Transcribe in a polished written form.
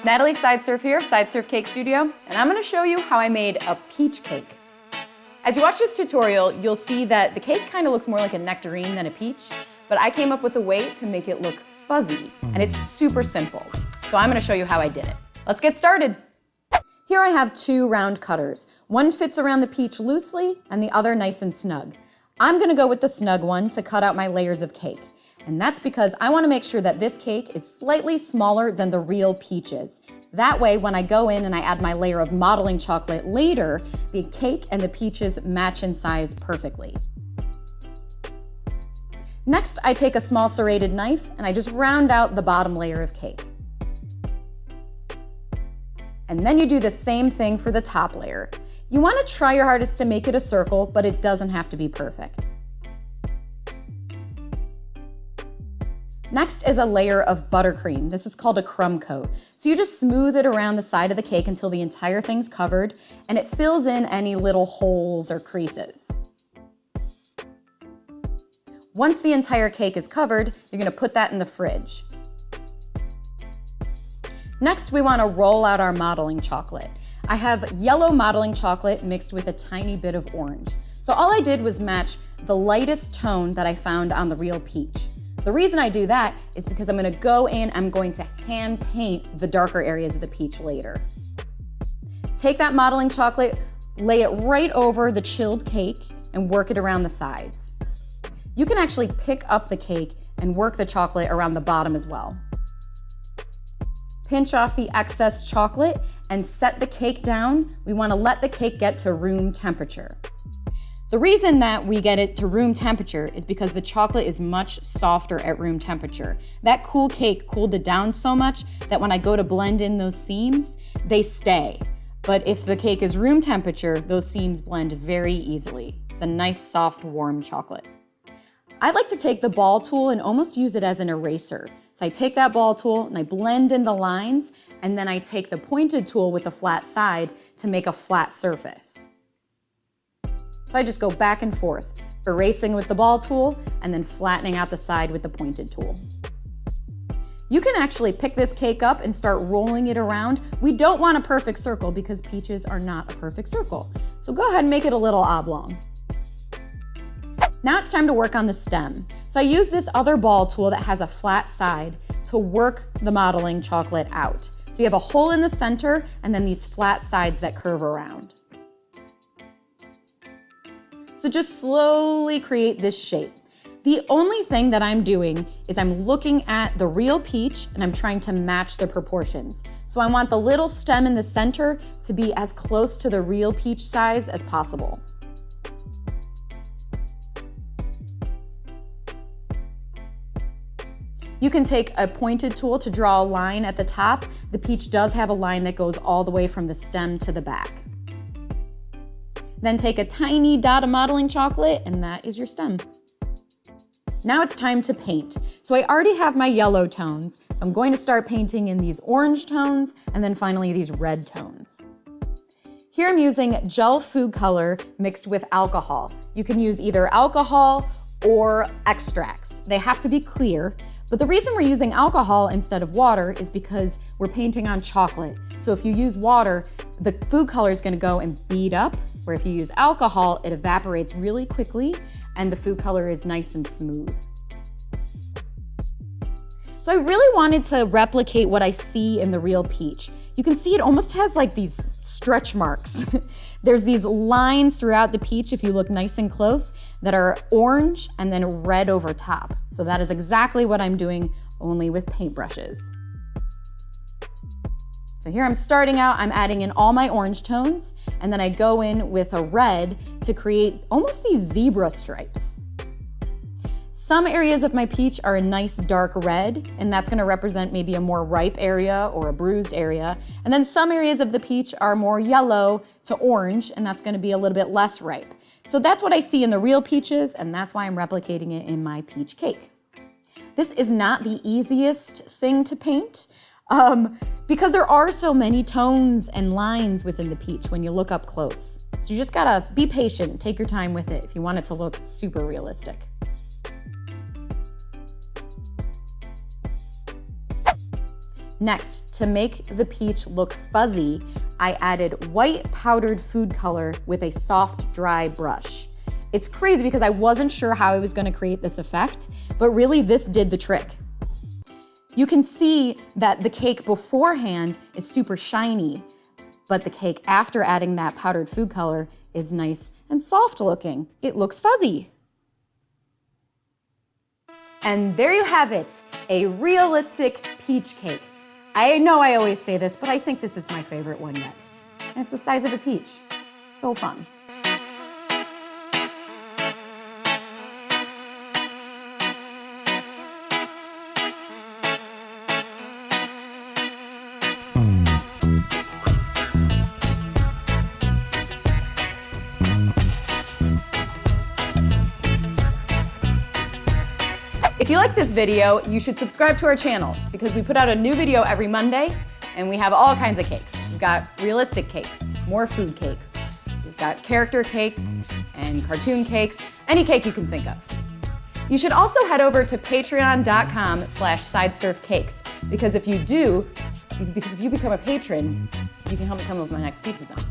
Natalie Sideserf here of Sideserf Cake Studio, and I'm going to show you how I made a peach cake. As you watch this tutorial, you'll see that the cake kind of looks more like a nectarine than a peach, but I came up with a way to make it look fuzzy, and it's super simple. So I'm going to show you how I did it. Let's get started. Here I have two round cutters. One fits around the peach loosely, and the other nice and snug. I'm going to go with the snug one to cut out my layers of cake. And that's because I want to make sure that this cake is slightly smaller than the real peaches. That way, when I go in and I add my layer of modeling chocolate later, the cake and the peaches match in size perfectly. Next, I take a small serrated knife and I just round out the bottom layer of cake. And then you do the same thing for the top layer. You want to try your hardest to make it a circle, but it doesn't have to be perfect. Next is a layer of buttercream. This is called a crumb coat. So you just smooth it around the side of the cake until the entire thing's covered and it fills in any little holes or creases. Once the entire cake is covered, you're gonna put that in the fridge. Next, we wanna roll out our modeling chocolate. I have yellow modeling chocolate mixed with a tiny bit of orange. So all I did was match the lightest tone that I found on the real peach. The reason I do that is because I'm going to go in, I'm going to hand paint the darker areas of the peach later. Take that modeling chocolate, lay it right over the chilled cake, and work it around the sides. You can actually pick up the cake and work the chocolate around the bottom as well. Pinch off the excess chocolate and set the cake down. We want to let the cake get to room temperature. The reason that we get it to room temperature is because the chocolate is much softer at room temperature. That cool cake cooled it down so much that when I go to blend in those seams, they stay. But if the cake is room temperature, those seams blend very easily. It's a nice, soft, warm chocolate. I like to take the ball tool and almost use it as an eraser. So I take that ball tool and I blend in the lines, and then I take the pointed tool with a flat side to make a flat surface. So I just go back and forth, erasing with the ball tool and then flattening out the side with the pointed tool. You can actually pick this cake up and start rolling it around. We don't want a perfect circle because peaches are not a perfect circle. So go ahead and make it a little oblong. Now it's time to work on the stem. So I use this other ball tool that has a flat side to work the modeling chocolate out. So you have a hole in the center and then these flat sides that curve around. So just slowly create this shape. The only thing that I'm doing is I'm looking at the real peach and I'm trying to match the proportions. So I want the little stem in the center to be as close to the real peach size as possible. You can take a pointed tool to draw a line at the top. The peach does have a line that goes all the way from the stem to the back. Then take a tiny dot of modeling chocolate and that is your stem. Now it's time to paint. So I already have my yellow tones, so I'm going to start painting in these orange tones and then finally these red tones. Here I'm using gel food color mixed with alcohol. You can use either alcohol or extracts. They have to be clear, but the reason we're using alcohol instead of water is because we're painting on chocolate. So if you use water, the food color is gonna go and bead up, where if you use alcohol, it evaporates really quickly and the food color is nice and smooth. So I really wanted to replicate what I see in the real peach. You can see it almost has like these stretch marks. There's these lines throughout the peach, if you look nice and close, that are orange and then red over top. So that is exactly what I'm doing, only with paintbrushes. So here I'm starting out, I'm adding in all my orange tones, and then I go in with a red to create almost these zebra stripes. Some areas of my peach are a nice dark red, and that's gonna represent maybe a more ripe area or a bruised area. And then some areas of the peach are more yellow to orange, and that's gonna be a little bit less ripe. So that's what I see in the real peaches, and that's why I'm replicating it in my peach cake. This is not the easiest thing to paint, because there are so many tones and lines within the peach when you look up close. So you just gotta be patient, take your time with it if you want it to look super realistic. Next, to make the peach look fuzzy, I added white powdered food color with a soft, dry brush. It's crazy because I wasn't sure how I was gonna create this effect, but really this did the trick. You can see that the cake beforehand is super shiny, but the cake after adding that powdered food color is nice and soft looking. It looks fuzzy. And there you have it, a realistic peach cake. I know I always say this, but I think this is my favorite one yet. And it's the size of a peach. So fun. If you like this video, you should subscribe to our channel because we put out a new video every Monday and we have all kinds of cakes. We've got realistic cakes, more food cakes. We've got character cakes and cartoon cakes, any cake you can think of. You should also head over to patreon.com/sidesurfcakes because if you become a patron, you can help me come up with my next cake design.